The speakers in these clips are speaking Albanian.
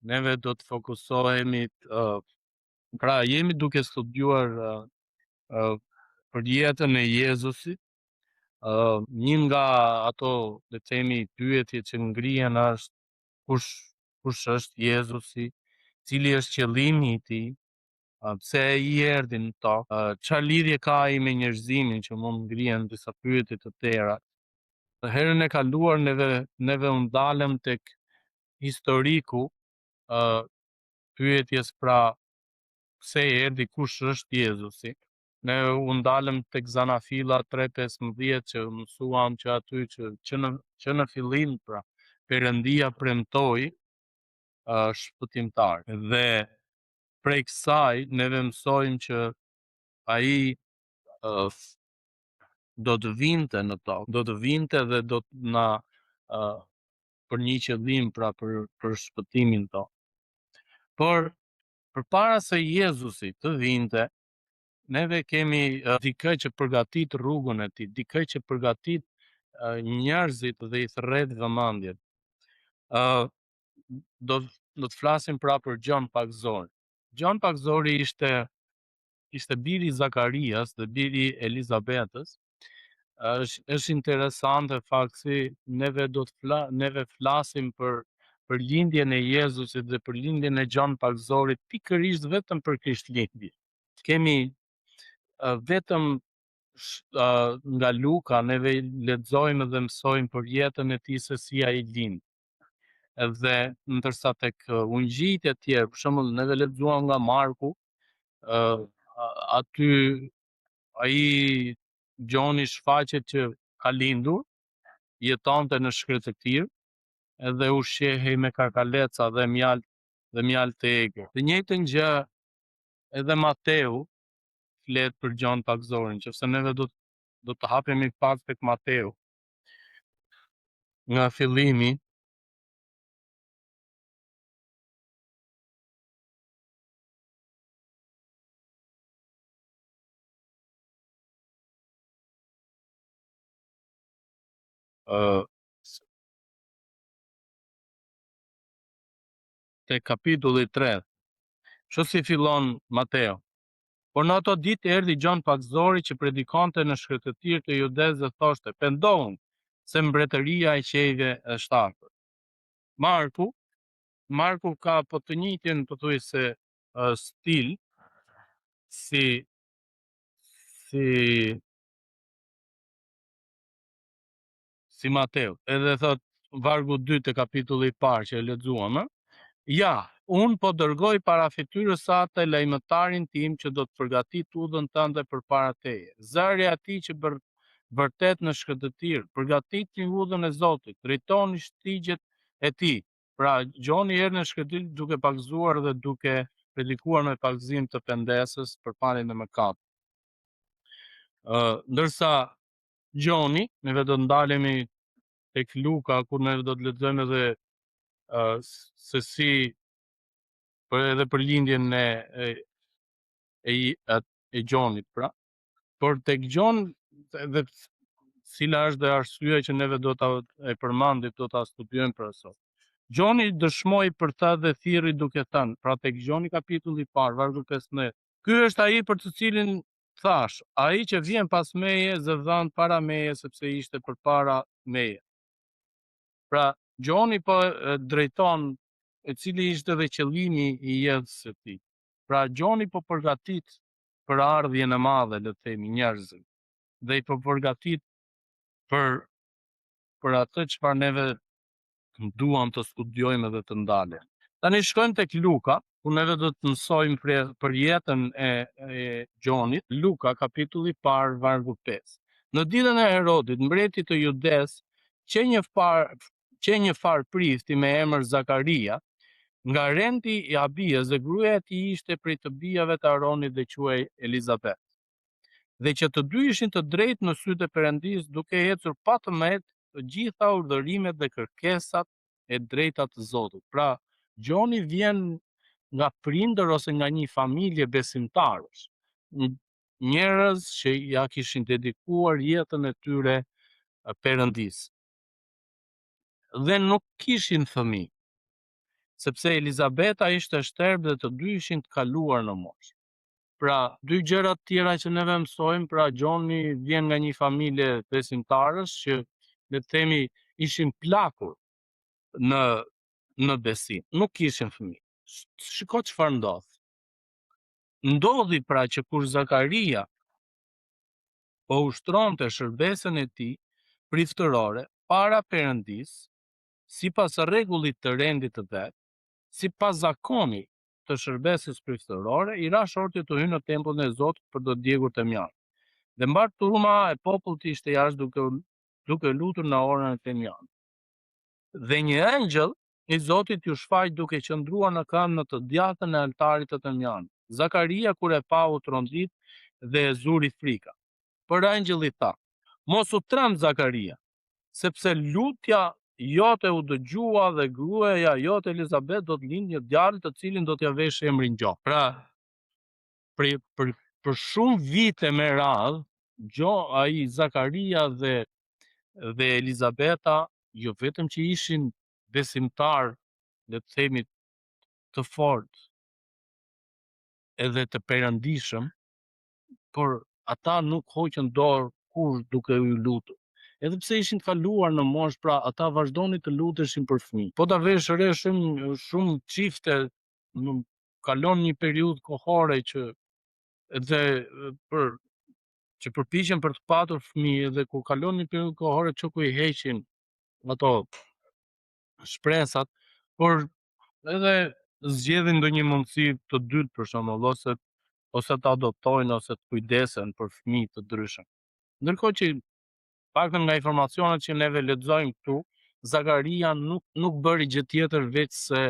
neve do të fokusohemi, pra jemi duke studiuar për jetën e Jezusit. Një nga ato, le të themi, pyetje që ngrihen është kush është Jezusi, cili është qëllimi i tij, pse ai erdhi në tokë, çfarë lidhje ka ai me njerëzimin, që mund ngrihen disa pyetje të tjera. Herën e kaluar neve u ndalëm tek historiku pyetjes, pra pse erdhi, kush është Jezusi. Ne u ndalëm tek Zanafilla 3:15 që mësuam që aty që në fillim, pra Perëndia premtoi shpëtimtar. Dhe prej kësaj neve mësojmë që ai do të vinte në tokë, do të vinte dhe do të na për një qëllim, pra për shpëtimin tonë. Por përpara se Jezusi të vinte, neve kemi dikë që përgatit rrugën e tij, dikë që përgatit njerëzit dhe i thërret vëmendjen. Do të flasim pra për Gjon Pakzori. Gjon Pakzori ishte biri i Zakarias dhe biri i Elizabetës. Është interesante fakti neve neve flasim për lindjen e Jezusit dhe për lindjen e Gjon Pakzorit pikërisht vetëm për Krishtlindjen. Kemi vetëm nga Luka neve lexojmë dhe mësojmë për jetën e tij, se si ai lind. Edhe ndërsa tek ungjijt e tjerë, për shembull, neve lexuam nga Marku, aty ai Gjoni shfaqet që ka lindur, jetonte në shkretëtir, edhe u shehej me karkaleca dhe mjaltë të egër. Të njëjtën gjë edhe Mateu flet për Gjon Pakzorin, që se neve do të hapemi pak tek Mateu. Nga fillimi, te kapitulli 3. Kështu si fillon Mateu. Por në ato ditë erdhi Gjon Pakzori që predikonte në shkretëtir të Judes dhe thoshte: pendohuni, se mbretëria e qejve është afër. Marku ka po të njëjtin pothuajse stil si Mateu. Edhe thot vargu 2 të kapitulli i parë që e lexuam, ja, unë po dërgoj para fytyrës sate lajmëtarin tim që do të përgatit udhën tënde përpara teje. Zëri i atij që vërtet në shkretëtir, përgatitni udhën e Zotit, drejtoni shtigjet e tij. Pra Gjoni erdhi në shkretëtir duke pakzuar dhe duke predikuar me pakzim të pendesës për paljen e mëkatit. Ndërsa Gjoni, neve do të ndalemi tek Luka, ku ne do të lexojmë edhe se si edhe për lindjen e Gjonit, pra. Por tek Gjon, edhe cila është dhe arsyeja që neve do ta e përmendim, do ta studiojmë për sot. Gjoni dëshmoi për ta dhe thirrri duke thënë, pra tek Gjoni kapitulli i parë, vargu 15. Ky është ai për të cilin thash, ai që vjen pas meje zëdhan para meje, sepse ishte përpara meje. Pra Gjoni po drejton, e cili ishte dhe qëllimi i jetës së tij. Pra Gjoni po përgatit për ardhjen e madhe, le të themi, njerëzve. Dhe i po përgatit për atë çfarë neve duam të studiojmë dhe të ndalem. Tani shkojmë tek Luka, ku neve do të mësojmë për jetën e Gjonit. Luka kapitulli i parë, vargu 5. Në ditën e Herodit, mbretit të Judes, që një far prifti me emër Zakaria, nga renti i Abijas, dhe gruaja e tij ishte prej të bijave të Aronit dhe quhej Elizabet. Dhe që të dy ishin të drejtë në sytë e Perëndisë, duke ecur patëmet të gjitha urdhërimet dhe kërkesat e drejta të Zotit. Pra, Gjoni vjen nga prindër ose nga një familje besimtarësh, njerëz që ja kishin dedikuar jetën e tyre Perëndisë. Dhe nuk kishin fëmijë. sepse Elizabeta ishte shtërp dhe të dy ishin të kaluar në moshë. Pra, dy gjëra tjera që neve mësojmë, pra Gjoni vjen nga një familje besimtarësh që le të themi ishin plakur në besim, nuk kishin fëmijë. Shiko çfarë ndodh. Ndodhi pra që kur Zakaria po ushtronte shërbesën e tij priftërore para Perëndis, sipas rregullit të rendit të vet, sipas zakonit të shërbesës priftërore, i ra shorti të hynë në tempullin e Zotit për të djegur të mjanë. Dhe mbar turma e popullit ishte jashtë duke lutur në orën e temjan. Dhe një angjëll i Zotit ju shfaq duke qëndruar në këmbë në të djathtën e altarit të temjan. Zakaria kur e pa u trondit dhe e zuri frika. Por angjëlli tha: "Mos u tremb Zakaria, sepse lutja jote u dëgjua dhe gruaja jote Elizabet do të lindë një djalë të cilin do t'ja vesh emrin Gjon." Pra, për shumë vite me radhë, ai Zakaria dhe Elizabeta jo vetëm që ishin besimtar, le të themi të fortë edhe të perëndishëm, por ata nuk hoqën dorë kur duke u lutur. Edhe pse ishin të kaluar në moshë, pra ata vazhdonin të luteshin për fëmijë. Po ta vesh re shumë çifte kalon një periudhë kohore që përpiqen për të patur fëmijë, dhe kur kalon një periudhë kohore çoku i heqin ato shpresat, por edhe zgjedhin ndonjë mundësi të dytë për shembull, ose të adoptojnë ose të kujdesen për fëmijë të ndryshëm. Ndërkohë që paktën nga informacionet që neve lexojmë këtu, Zakaria nuk bëri gjë tjetër veç se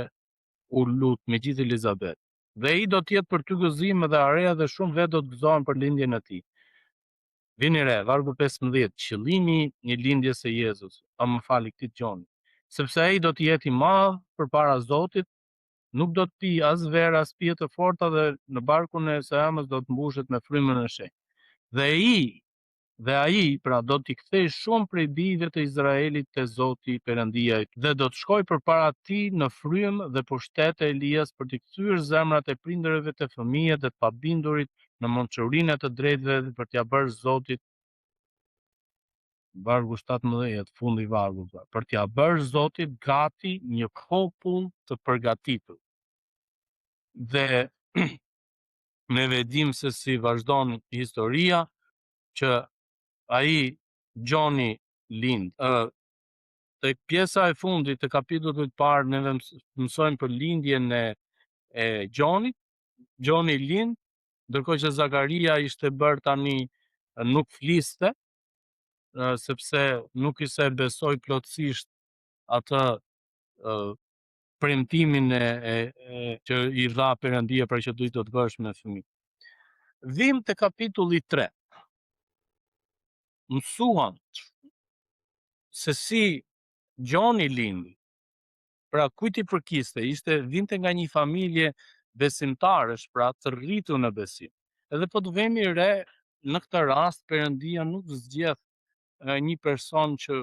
u lut me gjithë Elizabet. Dhe ai do të jetë për ty gëzim dhe are dhe shumë vetë do të gëzohen për lindjen e tij. Vini re, vargu 15, qëllimi i lindjes së Jezus, këtij Gjoni, sepse ai do të jetë i madh përpara Zotit, nuk do të pi as verë as pije të forta dhe në barkun e së ëmbëls do të mbushet me frymën e shenjtë. Dhe ai pra do t'i kthej shumë prej bijve të Izraelit te Zoti Perëndia dhe do të shkojë përpara tij në frymë dhe pushtet e Elias për t'i kthyer zemrat e prindërve të fëmijët dhe të pabindurit në mençurinë e të drejtëve dhe për t'ia bërë Zotit, vargu 17, fundi i vargut, për t'ia bërë Zotit gati një popull të përgatitur. Dhe ne dim se si vazhdon historia, që ai Gjoni lind. Tek pjesa e fundit të kapitullit të parë ne mësojmë për lindjen e Gjonit. Gjoni lind, ndërkohë që Zakaria ishte bërë tani nuk fliste, sepse nuk i se besoi plotësisht atë premtimin që i dha Perëndia për që do të bësh me fëmijë. Vim te kapitulli 3. Mësuan se si Gjoni lindi. Pra kujt i përkiste, vinte nga një familje besimtarësh, pra të rritur në besim. Edhe po të vemi re, në këtë rast Perëndia nuk zgjedh një person që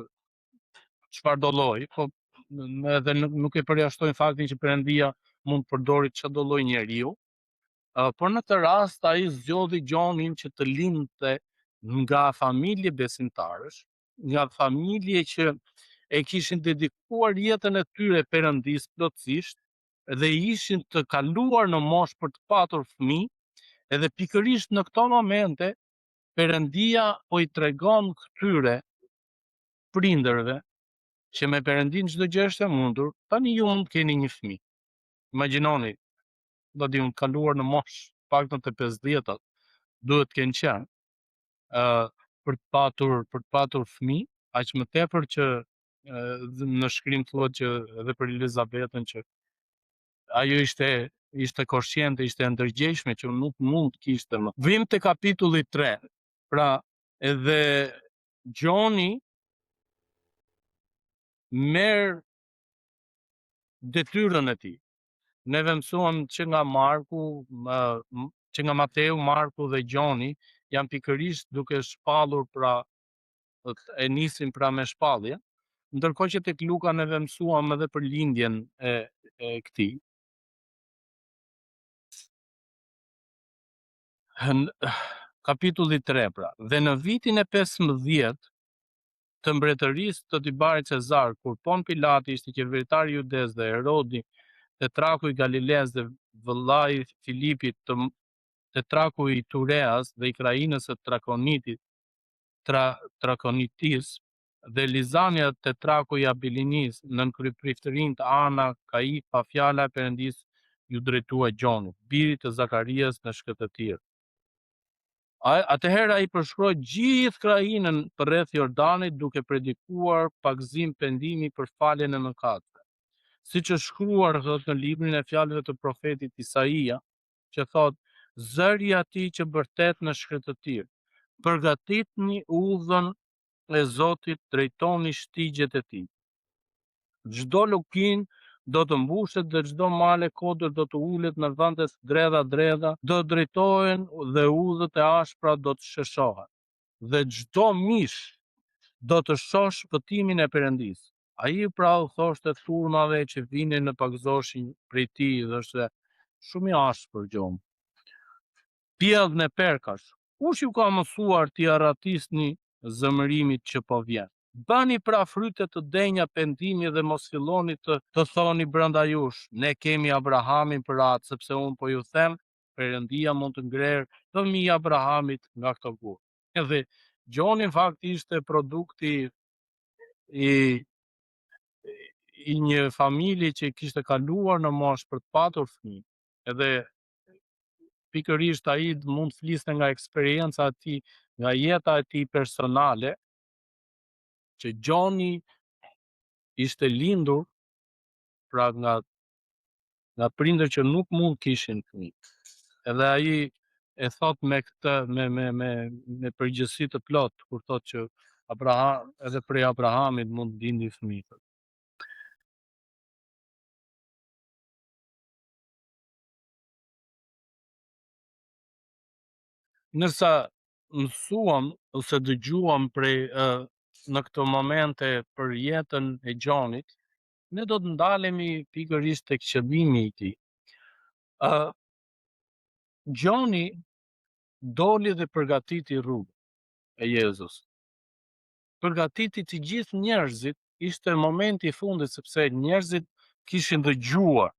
çfarëdo lloj, po edhe nuk e përjashtojnë faktin që Perëndia mund të përdori çdo lloj njeriu. Por në këtë rast ai zgjodhi Gjonin që të lindte nga familje besimtarësh, nga familje që e kishin dedikuar jetën e tyre Perëndis plotësisht dhe ishin të kaluar në moshë për të patur fëmijë, edhe pikërisht në këto momente Perëndia po i tregon këtyre prindërve që me Perëndin çdo gjë është e mundur, tani ju mund të keni një fëmijë. Imagjinoni, do të kaluar në moshë, paktën te 50-at, duhet të kenë qenë për të patur fëmijë, aq më tepër që në shkrim thuhet që edhe për Elizabetën që ajo ishte koshciente, ishte e ndërgjegjshme që nuk mund të kishte më. Vim te kapitulli 3. Pra, edhe Gjoni merr detyrën e tij. Neve mësuam që nga që nga Mateu, Marku dhe Gjoni janë pikërisht duke shpallur, pra e nisin pra me shpallje, ndërkohë që tek Luka neve mësuam edhe për lindjen e këtij. Kapitulli 3 pra. Dhe në vitin e 15 të mbretërisë të Tibarit Cezar, kur Pon Pilati ishte qeveritar i Judes dhe Herodi tetraku i Galileas dhe vëllai i Filipit tetraku i Tureas dhe i krajinës së Trakonitis dhe Lizania tetraku i Abilinis nën kryepëriftërinë të Ana, Kaifa, fjala e Perëndisë ju drejtua Gjonit, birit të Zakarias në shkëtëtirë. Atëherë ai përshkroi gjithë krajinën përreth Jordanit duke predikuar pagzim pendimi për faljen e mëkateve. Siç është shkruar thot në librin e fjalëve të profetit Isaia, që thot: Zëri i atij që bërtet në shkretëtirë, përgatitni udhën e Zotit, drejtoni shtigjet e tij. Çdo lukin do të mbushet dhe çdo male kodër do të ulet në vendet dredha, do drejtohen dhe udhët e ashpra do të sheshohen. Dhe çdo mish do të shoh shpëtimin e Perëndisë. Ai pra u thoshte thurmave që vinin në pagzoshin prej tij dhe është shumë i ashpër gjomë. Pjellën e perkash, kush ju ka mësuar t'i arratisni zëmërimit që po vjen? Bani pra fryte të denja pendimi dhe mos filloni të thoni brenda jush, ne kemi Abrahamin për atë, sepse unë po ju them, Perëndia mund të ngrer fëmijë Abrahamit nga këto gur. Edhe Gjoni në fakt ishte produkti i një familje që kishte kaluar në moshë për të patur fëmijë. Edhe pikërisht ai mund të fliste nga eksperienca e tij, nga jeta e tij personale, që Gjoni ishte lindur pra nga prindër që nuk mund kishin fëmijë. Edhe ai e thot me këtë me përgjegjësi të plot kur thot që Abraham, edhe prej Abrahamit mund lindi fëmijë. Nërsa mësuam ose dëgjuam prej në këto momente për jetën e Gjonit, ne do të ndalemi pikërisht tek qëllimi i tij. Gjoni doli dhe përgatiti rrugën e Jezus. Përgatiti të gjithë njerëzit, ishte momenti i fundit sepse njerëzit kishin dëgjuar,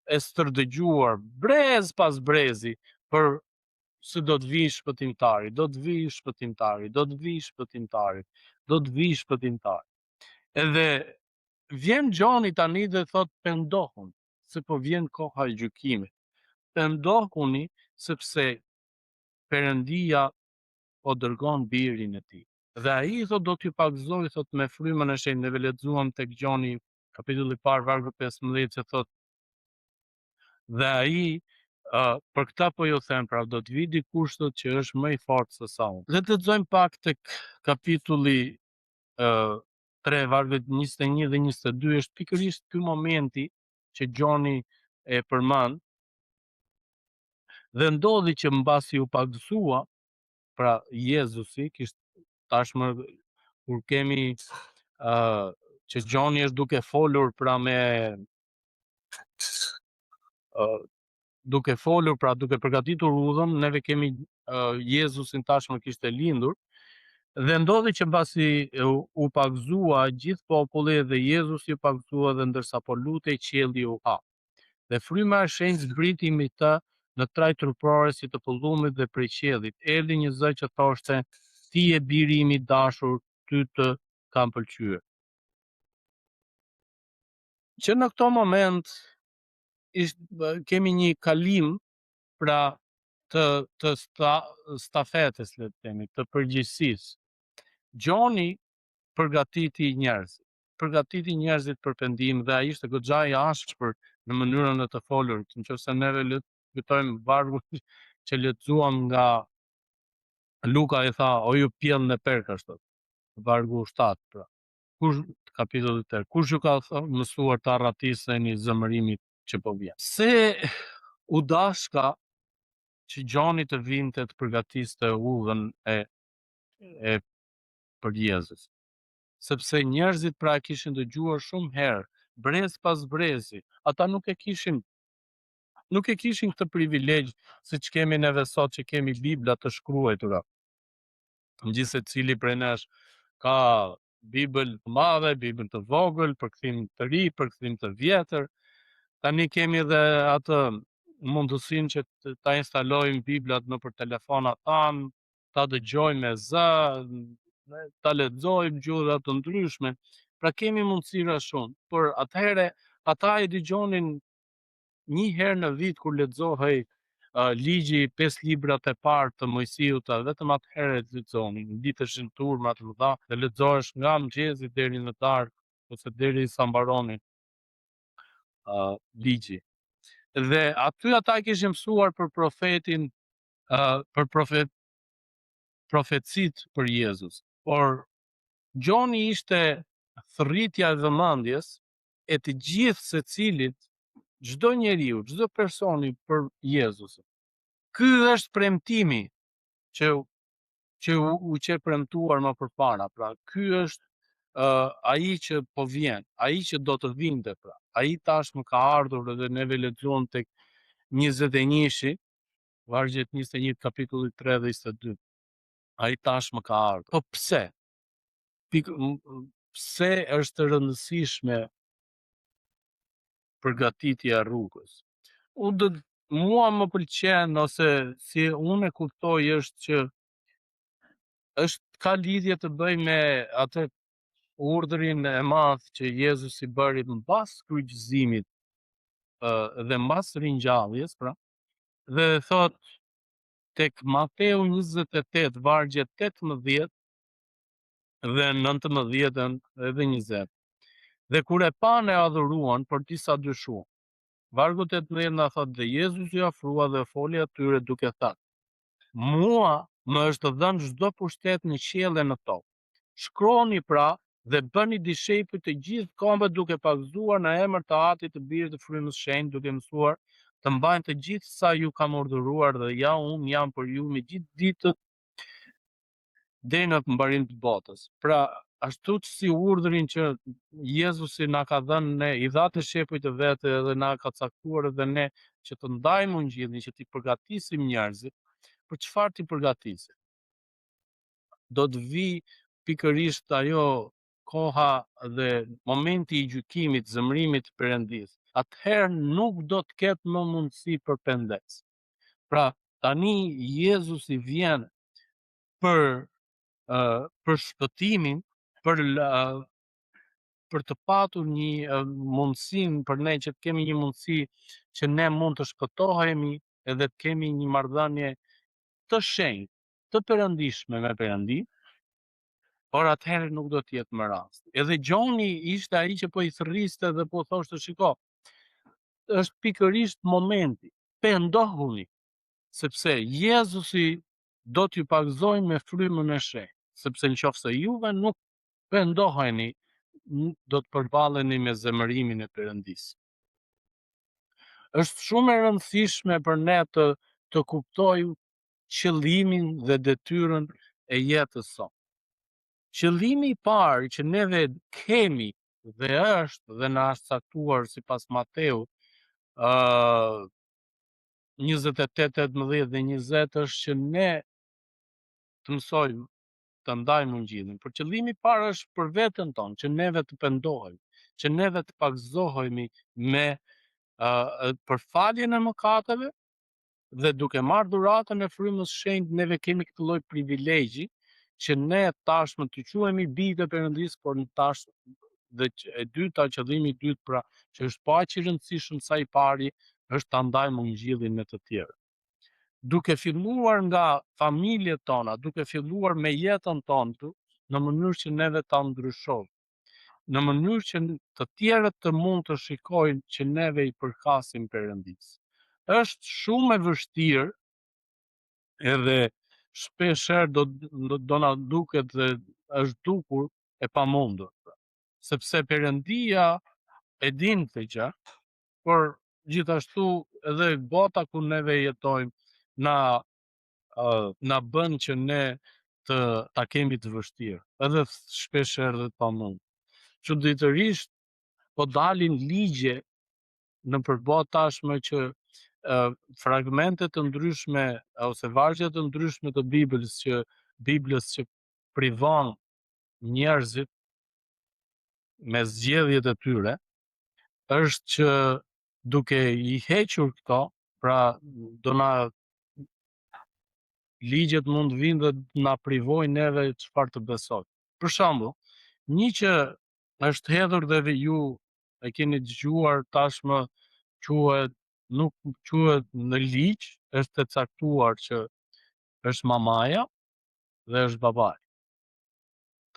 e stërdëgjuar brez pas brezi për se do të vi shpëtimtari, do të vi shpëtimtari, do të vi shpëtimtari, do të vi shpëtimtari. Edhe vjen Gjoni tani dhe thot pendohuni, se po vjen koha e gjykimit. Pendohuni sepse Perëndia po dërgon birin e tij. Dhe ai thot do t'ju pagëzoj thot me frymën e shenjtë. Neve lexuam tek Gjoni kapitulli i parë vargu 15 që thot dhe ai për këtë po ju them, pra do të vi dikush thot që është më i fortë se sa unë. Le të lexojmë pak tek kapitulli 3 vargët 21 dhe 22, është pikërisht ky momenti që Gjoni e përmend. Dhe ndodhi që mbasi u pagëzua, pra Jezusi, tashmë kur kemi që Gjoni është duke folur pra duke folur pra duke përgatitur udhën, neve kemi Jezusin tashmë kishte lindur. Dhe ndodhi që mbasi u pagëzua gjithë populli dhe Jezusi u pagëzua dhe ndërsa po lutej qielli u ha. Dhe fryma e shenjtë zbriti mbi të në trajt trupore si të pëllumit dhe prej qiellit. Erdhi një zë që thoshte: Ti je biri im i dashur, ty të kam pëlqyer. Që në këto moment kemi një kalim pra të stafetes, le të themi, të përgjegjësisë. Gjoni përgatiti njerëzit për pendim dhe ai ishte goxha i ashpër në mënyrën e të folurit. Nëse neve lexojmë vargun që lexuam nga Luka, i tha: O ju pjellën e perkash, vargu 7 pra. Kapitulli 8. Kush ju ka mësuar të arratiseni zëmërimit që po vjen? Se u dashka që Gjoni të vinte të përgatiste udhën e për Jezus. sepse njerëzit pra e kishin dëgjuar shumë herë, brez pas brezi. Ata nuk e kishin këtë privilegj siç kemi neve sot që kemi Bibla të shkruajtura. Gjithë secili prej nesh ka Bibël të madhe, Bibël të vogël, përkthim të ri, përkthim të vjetër. Tani kemi edhe atë mundësinë që ta instalojmë Biblat nëpër telefonat tanë, ta dëgjojmë me zë, ta lexojmë gjuhëra të ndryshme. Pra kemi mundësira shumë, por atëhere ata e dëgjonin një herë në vit kur lexohej ligji 5 librat e parë të Mojsiut, vetëm atëherë e lexonin, ditëshin turma të mëdha, dhe lexohesh nga mëngjesi deri në darkë, ose deri sa mbaronin ligji. Dhe aty ata kishin mësuar për profetin, për profecitë për Jezus. Por Gjoni ishte thërritja e vëmendjes e të gjithë secilit, çdo njeriu, çdo personi për Jezusin. Ky është premtimi që u që premtuar më përpara. Pra, ky është ai që po vjen, ai që do të vinte, pra. Ai tashmë ka ardhur dhe neve lexuam tek 21-shi, vargjet 21 kapitulli 3 dhe 22. Ai tashmë ka ardhur. Po pse? Pse është rëndësishme përgatitja e rrugës? Mua më pëlqen, ose si unë e kuptoj, është që ka lidhje të bëjë me atë urdhrin e madh që Jezusi bëri mbas kryqëzimit dhe mbas ringjalljes, pra, dhe thot tek Mateu 28 vargjet 18 dhe 19 edhe 20. Dhe kur e pan e adhuruan, por disa dyshuan. Vargu 18 na thot, dhe Jezusi u afrua dhe foli atyre duke thënë: Mua më është dhënë çdo pushtet në qiell dhe në tokë. Shkroni pra dhe bëni dishepujt të gjithë kombët, duke pagzuar në emër të Atit, të Birit, të Frymës së Shenjtë, duke mësuar të mbajnë të gjithë sa ju kam urdhëruar, dhe ja unë jam për ju me gjithë ditët deri në mbarim të botës. Pra, ashtu si urdhrin që Jezusi na ka dhënë ne, i dha të shepujt të vetë, edhe na ka caktuar edhe ne që të ndajmë ungjillin, që t'i përgatisim njerëzit. Për çfarë t'i përgatisim? Do të vi pikërisht ajo koha dhe momenti i gjykimit, zemërimit të Perëndis. Atëherë nuk do të ketë më mundësi për pendes. Pra, tani Jezusi vjen për shpëtimin, për të patur një mundësinë për ne, që të kemi një mundësi që ne mund të shpëtohemi edhe të kemi një marrëdhënie të shenjtë, të perëndishme me Perëndin, por atëherë nuk do të jetë më rast. Edhe Gjoni ishte ai që po i thërriste dhe po thoshte, shiko, është pikërisht momenti, pendohuni, sepse Jezusi do t'ju pagzoj me frymën e shenjtë, sepse nëse juve nuk pendoheni, do të përballeni me zemërimin e Perëndisë. Është shumë e rëndësishme për ne të kuptojmë qëllimin dhe detyrën e jetës sot. Qëllimi i parë që neve kemi dhe është dhe na është caktuar sipas Mateu 28:18 dhe 20, është që ne të mësojmë të ndajmë ungjillin. Por qëllimi i parë është për veten tonë, që neve të pendohemi, që neve të pagzohemi me përfaljen e mëkateve, dhe duke marrë dhuratën e Frymës së Shenjtë, neve kemi këtë lloj privilegji që ne tashmë të quhemi bijtë e Perëndisë, por dhe e dyta, qëllimi i dytë, pra, që është pa aq i rëndësishëm sa i pari, është ta ndajmë ungjillin me të tjerë. Duke filluar nga familjet tona, duke filluar me jetën tonë, në mënyrë që neve ta ndryshojmë, në mënyrë që të tjerët të mund të shikojnë që neve i përkasim Perëndisë. Është shumë e vështirë, edhe shpeshherë do na duket dhe është dukur e pamundur, sepse Perëndia e din këtë gjë, por gjithashtu edhe bota ku neve jetojmë na bën që ne ta kemi të vështirë, edhe shpesh herë pa mund. Çuditërisht po dalin ligje në përbot tashme që fragmente të ndryshme ose vargje të ndryshme të Biblës që privon njerëzit me zgjedhjet e tyre, është që duke i hequr këto, pra do na ligjet mund vinë dhe na privojnë neve çfarë të besojmë. Për shembull, një që është hedhur dhe ju e keni dëgjuar tashmë nuk quhet në ligj, është e caktuar që është mamaja dhe është babai.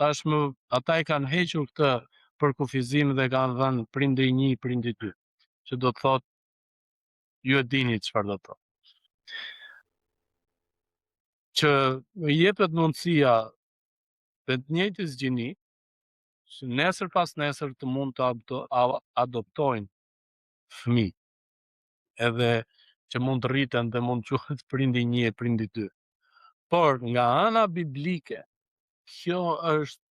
Tashmë ata e kanë hequr këtë për kufizim dhe kanë dhënë prindri 1, prindri 2, që do të thotë ju e dini çfarë do të thotë. Që jepet mundësia të njëjtës gjini, që nesër pas nesër të mund të adoptojnë fëmijë, edhe që mund të rriten dhe mund të quhet prindi 1 e prindi 2. Por nga ana biblike, kjo është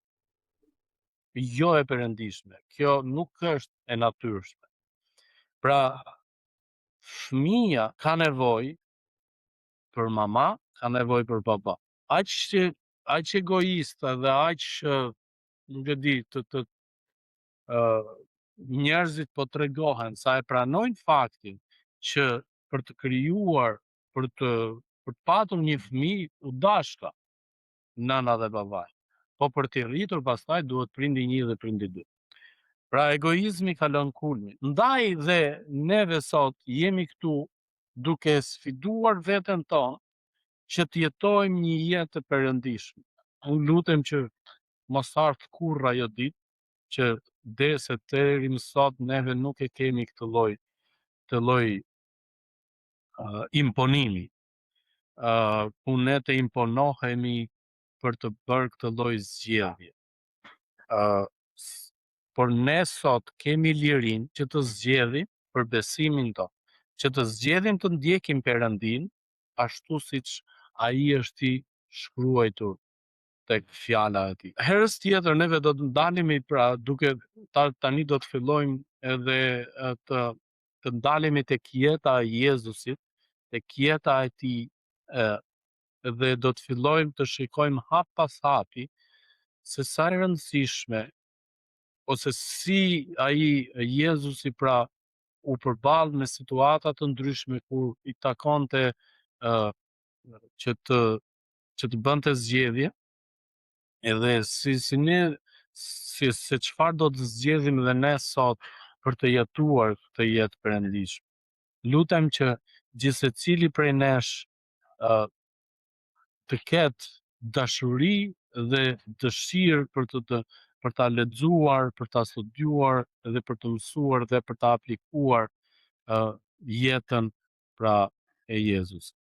jo e perëndishme, kjo nuk është e natyrshme. Pra, fëmia ka nevojë për mama, ka nevojë për baba. Aq egoiste dhe aq nuk e di njerëzit po tregohen sa e pranojnë faktin që për të krijuar, për të patur një fëmijë u dashka nëna dhe babai. Po për t'i rritur pastaj duhet prindi 1 dhe prindi 2. Pra egoizmi ka lënë kulmin. Ndaj dhe neve sot jemi këtu duke sfiduar veten tonë që të jetojmë një jetë të perëndishme. Unë lutem që mos ardh kurrë ajo ditë që derisa deri më sot neve nuk e kemi këtë lloj imponimi. Ku ne të imponohemi për të bërë këtë lloj zgjedhje. Por ne sot kemi lirinë që të zgjedhim për besimin tonë, që të zgjedhim të ndjekim Perëndin ashtu siç ai është i shkruar tek fjala e tij. Herës tjetër neve do të ndalemi, pra duke tani do të fillojmë edhe të ndalemi tek jeta e Jezusit, tek jeta e tij, dhe do të fillojmë të shikojmë hap pas hapi se sa e rëndësishme ose si ai Jezusi pra u përball me situata të ndryshme kur i takonte që të bënte zgjedhje, edhe se çfarë do të zgjedhim dhe ne sot për të jetuar këtë jetë perëndishme. Lutem që gjithsecili prej nesh të ketë dashuri dhe dëshirë për ta lexuar, për ta studiuar dhe për të mësuar dhe për ta aplikuar jetën pra e Jezusit.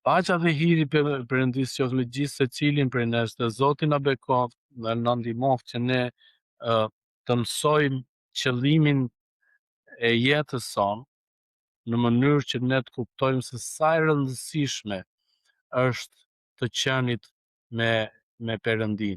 Paqja dhe hiri Perëndisë qoftë me gjithë secilin prej nesh, dhe Zoti na bekoft dhe na ndihmoft që ne të mësojmë qëllimin e jetës sonë në mënyrë që ne të kuptojmë se sa e rëndësishme është të qenit me Perëndin.